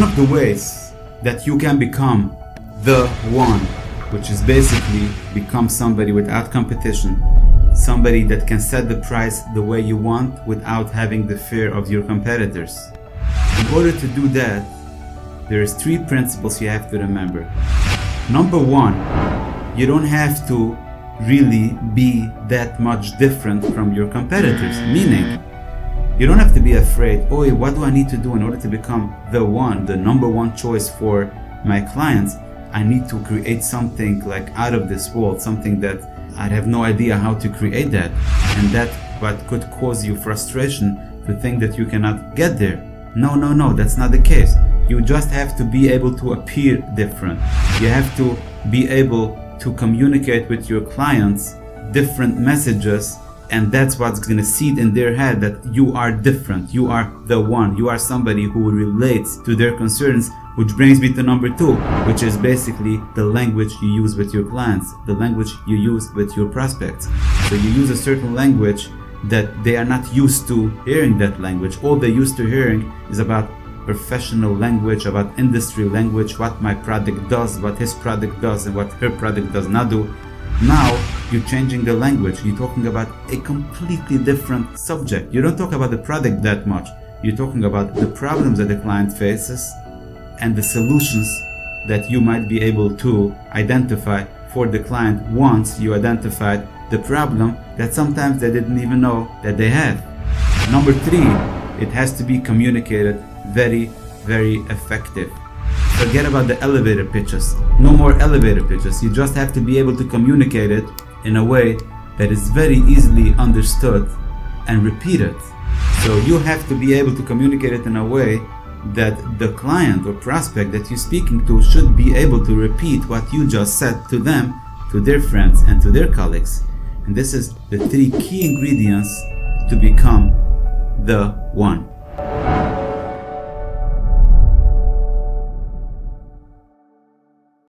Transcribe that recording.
one of the ways that you can become the one, which is basically become somebody without competition, somebody that can set the price the way you want without having the fear of your competitors. In order to do that, there's 3 principles you have to remember. Number 1, you don't have to really be that much different from your competitors, meaning you don't have to be afraid, oh, what do I need to do in order to become the one, the number 1 choice for my clients? I need to create something like out of this world, something that I have no idea how to create that, and that what could cause you frustration to think that you cannot get there. No, that's not the case. You just have to be able to appear different. You have to be able to communicate with your clients different messages, and that's what's gonna seed in their head that you are different, you are the one, you are somebody who relates to their concerns, which brings me to number 2, which is basically the language you use with your clients, the language you use with your prospects. So you use a certain language that they are not used to hearing that language. All they're used to hearing is about professional language, about industry language, what my product does, what his product does, and what her product does not do. Now you're changing the language. You're talking about a completely different subject. You don't talk about the product that much. You're talking about the problems that the client faces and the solutions that you might be able to identify for the client once you identified the problem that sometimes they didn't even know that they had. Number 3, it has to be communicated very, very effective. Forget about the elevator pitches. No more elevator pitches. You just have to be able to communicate it in a way that is very easily understood and repeated. So you have to be able to communicate it in a way that the client or prospect that you're speaking to should be able to repeat what you just said to them, to their friends and to their colleagues. And this is the 3 key ingredients to become the one.